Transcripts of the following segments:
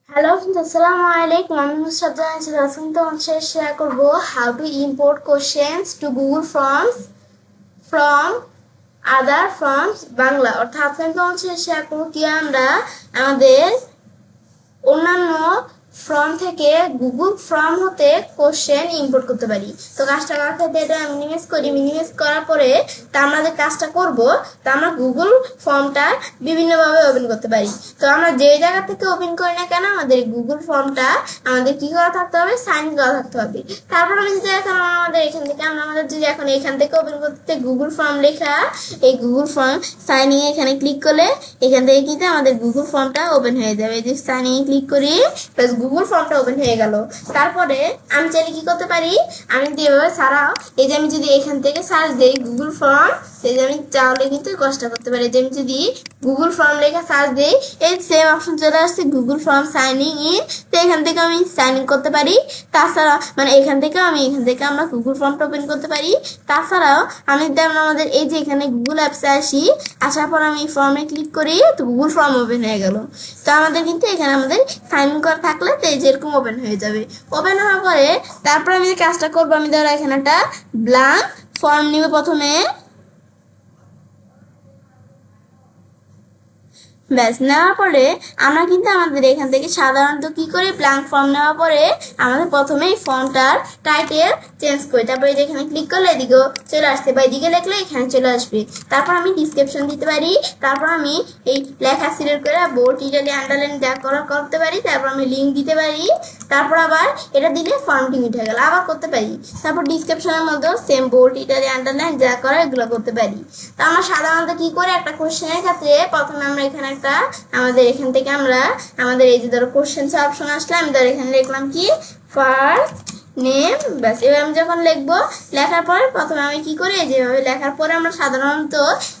Hello friends, আসসালামু আলাইকুম। আমি নুসরাত জাহান আজকে তোমাদের সাথে শেয়ার করব how to import questions two Google forms from other forms Bangla. অর্থাৎ আজকে আমি তোমাদের সাথে শেয়ার করবো কি আমরা আমাদের অন্যান্য ফর্ম থেকে গুগল ফর্ম হতে কোশ্চেন ইম্পোর্ট করতে পারি। তো কাজটা করার ক্ষেত্রে এটা মিনিমাইজ করি। মিনিমাইজ করার পরে তা আমরা যে কাজটা করব তা আমরা গুগল ফর্মটা বিভিন্নভাবে ওপেন করতে পারি। তো আমরা যে জায়গা থেকে ওপেন করি না কেন আমাদের গুগল ফর্মটা আমাদের কি করা থাকতে হবে, সাইন করা থাকতে হবে। তারপর আমি যদি এখন আমাদের এখান থেকে আমাদের যদি এখন এখান থেকে ওপেন করতে গুগল ফর্ম লেখা, এই গুগল ফর্ম সাইনিং এখানে ক্লিক করলে এখান থেকে কিন্তু আমাদের গুগল ফর্মটা ওপেন হয়ে যাবে। এই যে সাইনিং ক্লিক করি, প্লাস গুগল ফর্মটা ওপেন হয়ে গেল। তারপরে আমি চাইলে কি করতে পারি, আমি যদি এভাবে ছাড়াও এই যে আমি যদি এখান থেকে সার্চ দিই গুগল ফর্ম, এই যে আমি চাইলে কিন্তু কষ্টটা করতে পারি। যে আমি যদি গুগল ফর্ম লেখা সার্চ দিই, এই সেম অপশন চলে আসছে গুগল ফর্ম সাইনিং ইন। তো এখান থেকে আমি সাইন ইন করতে পারি। তাছাড়া মানে এখান থেকে আমরা গুগল ফর্মটা ওপেন করতে পারি। তাছাড়াও আমি যেমন আমাদের এই যে এখানে গুগল অ্যাপসে আসি, আসার পর আমি ফর্মে ক্লিক করি, তো গুগল ফর্ম ওপেন হয়ে গেল। তো আমাদের কিন্তু এখানে আমাদের সাইন ইন করা থাকলে তো এই যেরকম ওপেন হয়ে যাবে। ওপেন হওয়ার পরে তারপর আমি যে কাজটা করবো, আমি ধরো এখানে একটা ব্ল্যাঙ্ক ফর্ম নিব প্রথমে। ব্যাস নেওয়ার পরে আমরা কিন্তু আমাদের এখান থেকে সাধারণত কি করি, ব্ল্যাঙ্ক ফর্ম নেওয়ার পরে আমাদের প্রথমেই ফর্মটার টাইটেল চেঞ্জ করি। তারপরে যেখানে ক্লিক করলে এদিকেও চলে আসতে বা এদিকে লিখলে এখানে চলে আসবে। তারপর আমি ডিসক্রিপশন দিতে পারি। তারপর আমি এই লেখা সিলেক্ট করে বোল্ড ইটালি আন্ডারলাইন যা করতে পারি। তারপর আমি লিঙ্ক দিতে পারি। তারপর আবার এটা দিলে ফর্মটি উঠে গেল, আবার করতে পারি। তারপর ডিসক্রিপশনের মধ্যেও সেম বোল্ড ইটালি আন্ডারলাইন যা করে এগুলো করতে পারি। তো আমরা সাধারণত কি করি, একটা কোশ্চেনের ক্ষেত্রে প্রথমে আমরা এখানে একটা আমাদের এখান থেকে আমরা আমাদের এই যে ধরো কোশ্চেন অপশন আসলে আমি ধরো এখানে লিখলাম কি ফার্স্ট নেম। ব্যাস এবার আমি যখন লিখবো, লেখার পরে প্রথমে আমি কি করি, যেভাবে লেখার পরে আমরা সাধারণত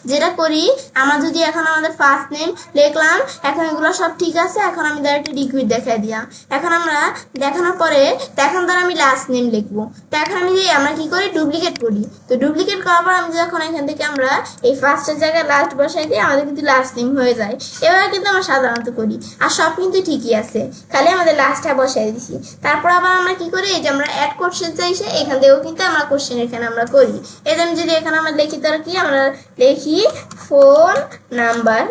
যেটা করি, আমার যদি এখন আমাদের ফার্স্ট নেম লিখলাম, এখন এগুলো সব ঠিক আছে, এখন আমি ধরো একটা লিকুইড দেখাই দিলাম। এখন আমরা দেখানোর পরে এখন ধরো আমি লাস্ট নেম লিখবো। তো এখন আমরা কি করি, ডুপ্লিকেট করি। তো ডুপ্লিকেট করার পর আমি যখন এখান থেকে আমরা এই ফার্স্টের জায়গায় লাস্ট বসাই দিই, আমাদের কিন্তু লাস্ট নেম হয়ে যায়। এভাবে কিন্তু আমরা সাধারণত করি, আর সব কিন্তু ঠিকই আছে, খালি আমাদের লাস্টটা বসাই দিছি। তারপর আবার আমরা কি করি, এই যে আমরা অ্যাড কোশ্চেন চাইছে, এখান থেকেও কিন্তু আমরা কোশ্চেন এখানে আমরা করি। এই যে আমি যদি এখানে আমরা লিখি, তার কি আমরা লিখি ফোন নাম্বার।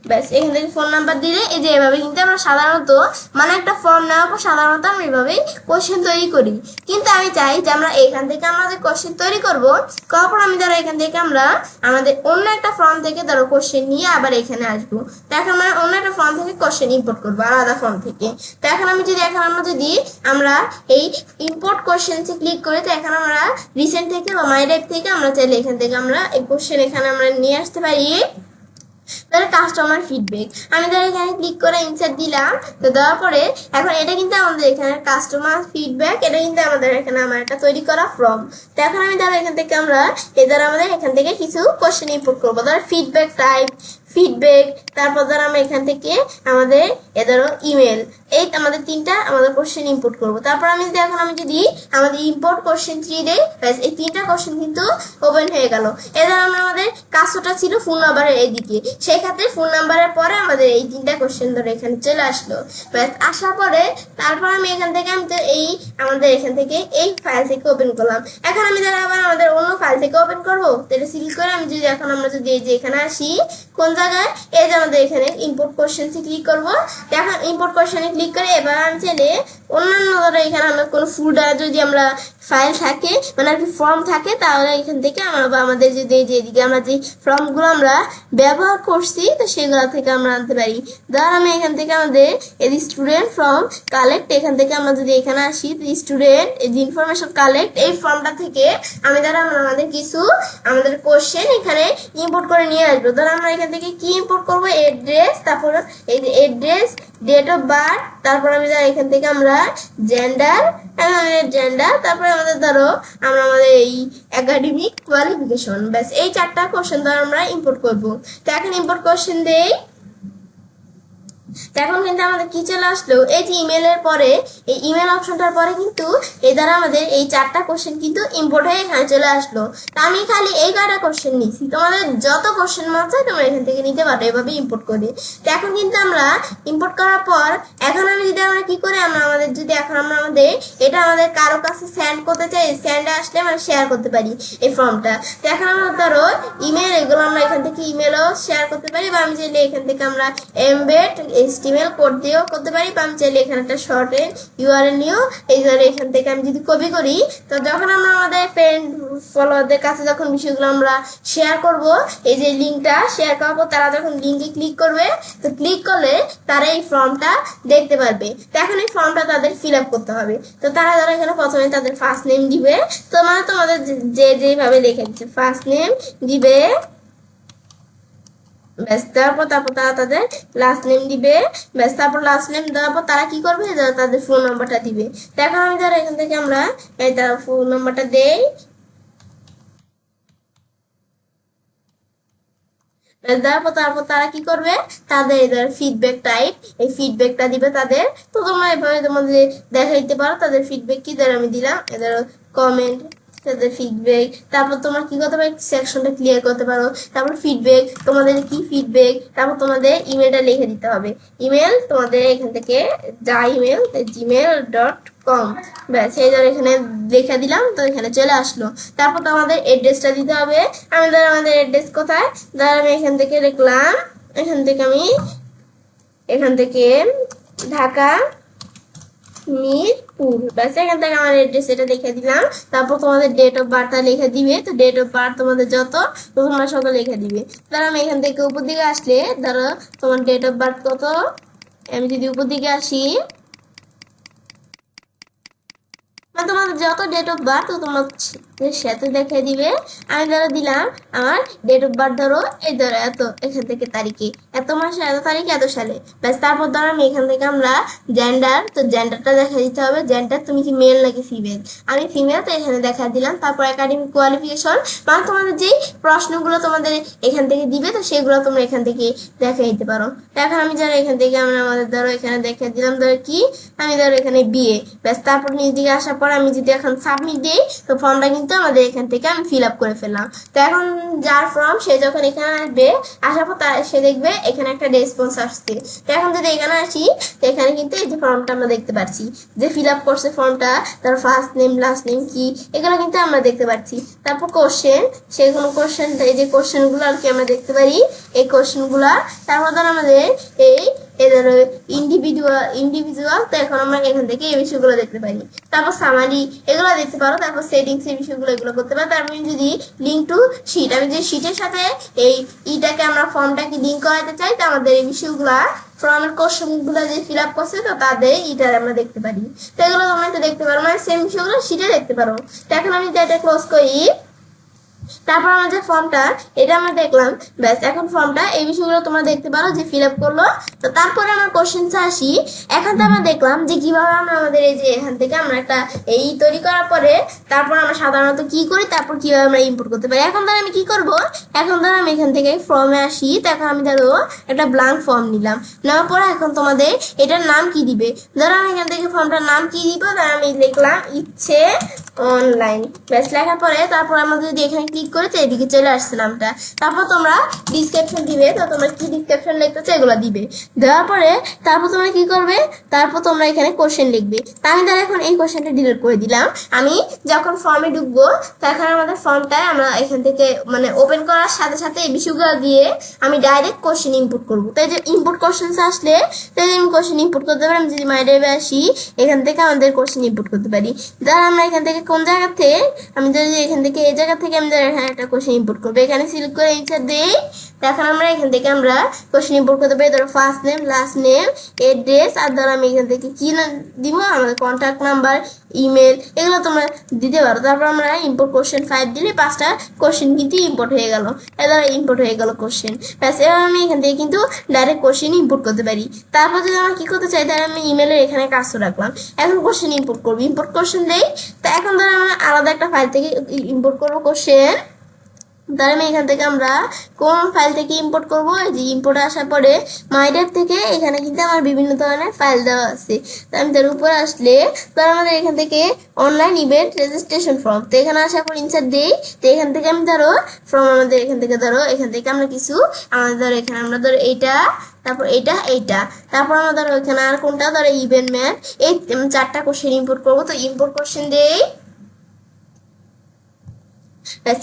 ব্যাস এখান থেকে ফোন নাম্বার দিলে এই যে এভাবে কিন্তু আমরা সাধারণত মানে একটা ফর্ম নেওয়ার পর সাধারণত আমরা এইভাবেই কোশ্চেন তৈরি করি। কিন্তু আমি চাই যে আমরা এখান থেকে আমাদের কোশ্চেন তৈরি করবো, করার পর আমি ধরো এখান থেকে আমরা আমাদের অন্য একটা ফর্ম থেকে ধরো কোশ্চেন নিয়ে আবার এখানে আসবো। তো এখন আমরা অন্য একটা ফর্ম থেকে কোশ্চেন ইম্পোর্ট করবো আলাদা ফর্ম থেকে। তো এখন আমরা এই ইম্পোর্ট কোশ্চেন্সে ক্লিক করি, তো এখন আমরা রিসেন্ট থেকে বা মাই লাইফ থেকে আমরা চাইলে এখান থেকে আমরা এই কোশ্চেন এখানে আমরা নিয়ে আসতে পারি। তাহলে কাস্টমার ফিডব্যাক আমি ধর এখানে ক্লিক করে ইনসার্ট দিলাম। তো দেওয়ার পরে এখন এটা কিন্তু আমাদের এখানে কাস্টমার ফিডব্যাক, এটা কিন্তু আমাদের এখানে আমার একটা তৈরি করা ফর্ম। তো এখন আমি ধরো এখান থেকে আমরা আমাদের এখান থেকে কিছু কোশ্চেন ইম্পোর্ট করবো। ধরো ফিডব্যাক টাইপ, ফিডব্যাক, তারপর ধরো আমরা এখান থেকে আমাদের ধরো ইমেল, এই আমাদের তিনটা আমাদের কোশ্চেন ইম্পোর্ট করবো। তারপর আমি যদি আমাদের ইম্পোর্ট কোশ্চেন 3 দেই, ব্যাস এই তিনটা কোশ্চেন কিন্তু ওপেন হয়ে গেল। এবার আমাদের কাজটা ছিল ফোন নাম্বারের এইদিকে, সেই ক্ষেত্রে ফোন নাম্বারের পরে আমাদের এই তিনটা কোশ্চেন ধরে এখানে চলে আসলো। ব্যাস আসার পরে তারপর আমি এখান থেকে আমাদের এখান থেকে এই ফাইল থেকে ওপেন করলাম। এখন আমি ধরো আবার আমাদের অন্য ফাইল থেকে ওপেন করবো, তাহলে সিলেক্ট করে আমি যদি এখন আমরা যদি এই যে এখানে আসি, কোন জায়গায় এই যে আমাদের এখানে ইম্পোর্ট কোশ্চেন্সে ক্লিক করবো। এখন ইম্পোর্ট কোশ্চেনে ক্লিক করে এবার আমি চাইলে অন্যান্য ধরো এখানে আমরা কোনো ফোল্ডার যদি আমরা ফাইল থাকে মানে আর কি ফর্ম থাকে, তাহলে এখান থেকে আমরা বা আমাদের যদি এই যে এদিকে আমরা যে ফর্মগুলো আমরা ব্যবহার করছি তো সেগুলো থেকে আমরা আনতে পারি। ধর আমি এখান থেকে আমাদের এই স্টুডেন্ট ফর্ম কালেক্ট, এখান থেকে আমরা যদি এখানে আসি স্টুডেন্ট এই যে ইনফরমেশন কালেক্ট, এই ফর্মটা থেকে আমি ধরো আমাদের কিছু আমাদের কোশ্চেন এখানে ইম্পোর্ট করে নিয়ে আসবো। ধর আমরা এখান থেকে কি ইম্পোর্ট করবো, এড্রেস, তারপর এই যে এড্রেস, ডেট অফ বার্থ, তারপর আমি ধর এখান থেকে আমরা জেন্ডার, তারপরে আমাদের ধরো আমাদের এই একাডেমিক কোয়ালিফিকেশন। ব্যাস এই 4টা কোশ্চেন ধর আমরা ইম্পোর্ট করবো। তো এখন ইম্পোর্ট কোশ্চেন দেই, এখন কিন্তু আমাদের কি চলে আসলো, এই যে ইমেলের পরে এই ইমেল অপশনটার পরে কিন্তু এই দ্বারা আমাদের এই 4টা কোশ্চেন কিন্তু ইম্পোর্ট হয়ে এখানে চলে আসলো। তা আমি খালি এই কয়টা কোশ্চেন নিছি, তোমাদের যত কোশ্চেন মন চায় তোমরা এখান থেকে নিতে পারো এভাবে ইম্পোর্ট করে। তো এখন কিন্তু আমরা ইম্পোর্ট করার পর এখন এখন আমি যদি আমরা কি করি, আমরা আমাদের যদি এখন আমরা আমাদের এটা আমাদের কারো কাছে সেন্ড করতে চাই, সেন্ডে আসলে আমরা শেয়ার করতে পারি এই ফর্মটা। তো এখন আমরা ধরো ইমেল, এগুলো আমরা এখান থেকে ইমেলও শেয়ার করতে পারি, বা আমি চাইলে এখান থেকে আমরা এমবেড HTML কোড দিয়েও করতে পারি, বা আমি চাইলে এখানে একটা শর্ট URL নিয়েও এই ধরো এখান থেকে আমি যদি কপি করি, তো যখন আমরা আমাদের ফ্রেন্ড ফলোয়ারদের কাছে যখন বিষয়গুলো আমরা শেয়ার করব, এই যে লিঙ্কটা শেয়ার করবো, তারা যখন লিঙ্কে ক্লিক করবে, তো ক্লিক করলে তারা এই ফর্মটা দেখতে পারবে। তো এখন এই ফর্মটা তাদের ফিল আপ করতে হবে। তো তারা ধরো এখানে প্রথমে তাদের ফার্স্ট নেম দিবে, তো মানে তোমাদের যেভাবে লিখে দিচ্ছে ফার্স্ট নেম দিবে, ব্যাস তারপর তারা তাদের লাস্ট নেম দিবে, ব্যাস তারপর লাস্ট নেম দেওয়ার পর তারা কি করবে, তাদের ফোন নাম্বারটা দিবে। তো এখন আমি ধরো এখান থেকে আমরা এই তার ফোন নাম্বারটা দেই, তারপর তারা কি করবে, তাদের ফিডব্যাক টাইপ, এই ফিডব্যাকটা দিবে তাদের। তো তোমরা এভাবে তোমাদের দেখাইতে পারো তাদের ফিডব্যাক কি, ধরো আমি দিলাম এদের কমেন্ট, তাদের ফিডব্যাক। তারপর তোমরা কি করতে পারো, সেকশনটা ক্লিয়ার করতে পারো, তারপর ফিডব্যাক, তোমাদের কি ফিডব্যাক, তারপর তোমাদের ইমেলটা লিখে দিতে হবে। ইমেল তোমাদের এখান থেকে যা ইমেল gmail.com, ব্যাস এই ধরো এখানে লিখে দিলাম, তো এখানে চলে আসলো। তারপর তোমাদের অ্যাড্রেসটা দিতে হবে। আমি ধরো আমাদের অ্যাড্রেস কোথায়, ধরো আমি এখান থেকে লিখলাম, এখান থেকে ঢাকা মিরপুর, ব্যাস এখান থেকে আমার অ্যাড্রেস এটা লিখে দিলাম। তারপর তোমাদের ডেট অফ বার্থটা লিখে দিবে, তো ডেট অফ বার্থ তোমাদের যত তোমরা সকল লিখে দিবে। ধরো আমি এখান থেকে উপর দিকে আসলে, ধরো তোমার ডেট অফ বার্থ কত, আমি যদি উপর দিকে আসি, তোমাদের যত ডেট অফ বার্থ তোমার সাথে দেখে দিবে। আমি ধরো দিলাম আমার ডেট অফ বার্থ, ধরো এই ধরো এত, এখান থেকে তারিখে এত মাসে এত তারিখে এত সালে, ব্যাস তারপর ধরো আমি এখান থেকে আমরা জেন্ডার, তো জেন্ডারটা দেখা দিতে হবে, জেন্ডার তুমি কি মেল নাকি ফিমেল, আমি ফিমেল, তো এখানে দেখা দিলাম। তারপর একাডেমিক কোয়ালিফিকেশন, মানে তোমাদের যেই প্রশ্নগুলো তোমাদের এখান থেকে দিবে, তো সেগুলো তোমরা এখান থেকে দেখে দিতে পারো। এখন আমি যারা এখান থেকে আমরা আমাদের ধরো এখানে দেখে দিলাম, ধরো কি আমি ধরো এখানে বিএ, ব্যাস তারপর নিজ দিকে আসার পর আমি যদি এখন সাবমিট দিই, তো ফর্মটা কিন্তু আমাদের এখান থেকে আমি ফিল আপ করে ফেললাম। তো এখন যার ফর্ম সে যখন এখানে আসবে, আসার পর সে দেখবে এখানে একটা রেসপন্স আসছে। তো এখন যদি এখানে আসি, তো এখানে কিন্তু এই যে ফর্মটা আমরা দেখতে পাচ্ছি যে ফিল আপ করছে ফর্মটা, তার ফার্স্ট নেম লাস্ট নেম কি, এগুলো কিন্তু আমরা দেখতে পাচ্ছি। তারপর কোশ্চেন, সেগুলো কোশ্চেন, এই যে কোশ্চেনগুলো আর কি আমরা দেখতে পারি, এই কোশ্চেনগুলা। তারপর ধর আমাদের এই এদের ইন্ডিভিজুয়াল, তো এখন আমরা এখান থেকে এই বিষয়গুলো দেখতে পারি। তারপর সামারি এগুলো দেখতে পারো, তারপর সেটিংস এই বিষয়গুলো এগুলো করতে পারো। তারপর যদি লিঙ্ক টু শিট, আমি যে শিটের সাথে এই ইটাকে আমরা ফর্মটাকে লিঙ্ক করাতে চাই, তো আমাদের এই বিষয়গুলা ফর্মের কোশ্চেনগুলো যে ফিল আপ করছে, তো তাদের ইটার আমরা দেখতে পারি। তো এগুলো তোমরা একটু দেখতে পারো, মানে সেম বিষয়গুলো শিটে দেখতে পারো। তো এখন আমি এটা ক্লোজ করি। তারপর আমার যে ফর্মটা এটা আমরা দেখলাম, ব্যাস এখন ফর্মটা এই বিষয়গুলো তোমরা দেখতে পারো যে ফিল আপ করলো। তো তারপরে আমার কোশ্চেনটা আসি, এখন তো আমরা দেখলাম যে কিভাবে আমরা আমাদের এই যে এখান থেকে আমরা একটা এই তৈরি করার পরে তারপর আমরা সাধারণত কি করি, তারপর কিভাবে আমরা ইম্পোর্ট করতে পারি। এখন ধরো আমি কি করব, এখন ধরো আমি এখান থেকে ফর্মে আসি, তো এখন আমি ধরো একটা ব্ল্যাঙ্ক ফর্ম নিলাম, নেওয়ার পরে এখন তোমাদের এটার নাম কি দিবে, ধরো আমি এখান থেকে ফর্মটার নাম কি দিব, ধরো আমি লিখলাম ইচ্ছে অনলাইন, ব্যাস লেখার পরে তারপর আমরা যদি এখানে ক্লিক করে, তো এদিকে চলে আসছে নামটা। তারপর তোমরা ডিসক্রিপশন দিবে, তো তোমরা কি ডিসক্রিপশন লিখতেছো এগুলো দিবে, দেওয়ার পরে তারপর তোমরা কি করবে, তারপর তোমরা এখানে কোশ্চেন লিখবে। তা আমি ধরো এখন এই কোশ্চেনটা ডিলিট করে দিলাম। আমি যখন ফর্মে ঢুকবো, তখন আমাদের ফর্মটায় আমরা এখান থেকে মানে ওপেন করার সাথে সাথে এই বিষয়গুলো দিয়ে আমি ডাইরেক্ট কোশ্চেন ইনপুট করবো। তো এই যে ইনপুট কোশ্চেন আসলে, তো আমি কোশ্চেন ইনপুট করতে পারি। আমি যদি মাই ড্রাইভে আসি, এখান থেকে আমাদের কোশ্চেন ইনপুট করতে পারি। ধর আমরা এখান থেকে কোন জায়গা থেকে, আমি যদি এখান থেকে এই জায়গা থেকে আমি ধর এখানে একটা কোশ্চেন ইনপুট করবো, এখানে সিলেক্ট করে ইনসার্ট দিই। এখন আমরা এখান থেকে আমরা কোশ্চেন ইনপুট করতে পারি, ধরো first name last name address, আর ধরো আমি এখান থেকে কি দিব, আমাদের কন্ট্যাক্ট নাম্বার ইমেল এগুলো তোমরা দিতে পারো। তারপর আমরা ইম্পোর্ট কোশ্চেন 5 দিলে 5টা কোশ্চেন কিন্তু ইম্পোর্ট হয়ে গেল, এবার ইম্পোর্ট হয়ে গেল কোশ্চেন, ব্যাস এবার আমি এখান থেকে কিন্তু ডাইরেক্ট কোশ্চেন ইম্পোর্ট করতে পারি। তারপর যদি আমরা কি করতে চাই, তাহলে আমি ইমেলের এখানে কাজ রাখলাম, এখন কোশ্চেন ইম্পোর্ট করবো, ইম্পোর্ট কোশ্চেন দেই। তো এখন ধরো আমরা আলাদা একটা ফাইল থেকে ইম্পোর্ট করবো কোশ্চেন, তাহলে আমি এখান থেকে আমরা কোন ফাইল থেকে ইম্পোর্ট করবো, যে ইম্পোর্ট আসার পরে মাইড্রাইভ থেকে এখানে কিন্তু আমার বিভিন্ন ধরনের ফাইল দেওয়া আছে। তো আমি তার উপরে আসলে তার আমাদের এখান থেকে অনলাইন ইভেন্ট রেজিস্ট্রেশন ফর্ম, তো এখানে আসার পর ইনসার্ট দিই। তো এখান থেকে আমি ধরো ফর্ম আমাদের এখান থেকে ধরো এখান থেকে আমরা কিছু আমাদের ধরো এখানে আমরা ধরো এইটা তারপর এইটা তারপর আমাদের ওইখানে আর কোনটা ধরো ইভেন্ট ম্যাথ, এই 4টা কোশ্চেন ইম্পোর্ট করবো। তো ইম্পোর্ট কোশ্চেন দেই,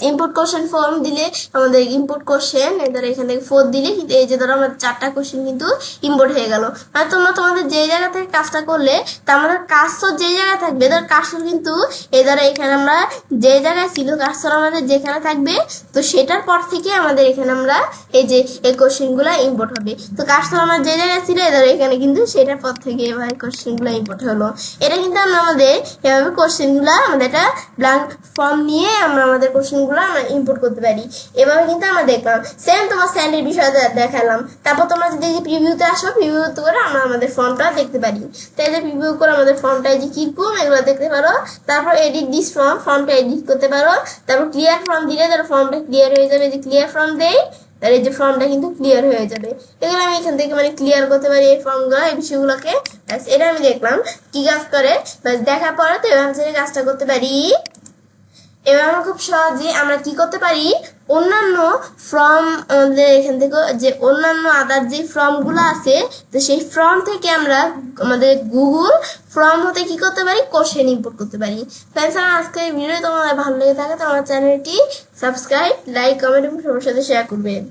ইনপুট কোশ্চেন ফর্ম দিলে আমাদের ইনপুট কোশ্চেন ধরো এখান থেকে 4 দিলে কিন্তু এই যে ধরো আমাদের 4টা কোশ্চেন কিন্তু ইম্পোর্ট হয়ে গেল। মানে তোমরা তোমাদের যে জায়গা থেকে কাজটা করলে তা আমাদের কাজটা যে জায়গায় থাকবে ধর কাজটা কিন্তু এই ধরো এখানে আমরা যে জায়গায় ছিল কাজটা আমাদের যেখানে থাকবে, তো সেটার পর থেকে আমাদের এখানে আমরা এই যে এই কোশ্চেনগুলো ইম্পোর্ট হবে। তো কাজটা আমার যে জায়গায় ছিল এই ধরো এখানে কিন্তু সেটার পর থেকে এভাবে কোশ্চেনগুলো ইম্পোর্ট হলো। এটা কিন্তু আমরা আমাদের এভাবে কোশ্চেনগুলো আমাদের একটা ব্ল্যাঙ্ক ফর্ম নিয়ে আমরা আমাদের কোশ্চেনগুলো আমরা ইম্পোর্ট করতে পারি। এভাবে কিন্তু আমরা দেখলাম। সেম তোমার স্যান্ডের বিষয়ে দেখালাম। তারপর তোমরা যদি প্রিভিউতে আসো, প্রিভিউতে করে আমরা আমাদের ফর্মটা দেখতে পারি। তাই যে প্রিভিউ করে আমাদের ফর্মটা যে কিরকম এগুলো দেখতে পারো। তারপর এডিট দিস ফর্মটা এডিট করতে পারো। তারপর ক্লিয়ার ফর্ম দিলে তার ফর্মটা ক্লিয়ার হয়ে যাবে। যে ক্লিয়ার ফর্ম দেই তার এই যে ফর্মটা কিন্তু ক্লিয়ার হয়ে যাবে। এগুলো আমি এখান থেকে মানে ক্লিয়ার করতে পারি এই ফর্মগুলো, এই বিষয়গুলোকে। এটা আমি দেখলাম কি কাজ করে, দেখার পরে তো এভাবে কাজটা করতে পারি। এবার আমরা খুব সহজে আমরা কি করতে পারি, অন্যান্য ফর্ম আমাদের এখান থেকে যে অন্যান্য আদার যে ফর্মগুলো আছে, তো সেই ফর্ম থেকে আমরা আমাদের গুগল ফর্ম হতে কি করতে পারি, কোশ্চেন ইম্পোর্ট করতে পারি। ফ্রেন্ডস, আমার আজকের এই ভিডিও তোমাদের ভালো লেগে থাকে তো আমার চ্যানেলটি সাবস্ক্রাইব, লাইক, কমেন্ট এবং সবার সাথে শেয়ার করবেন।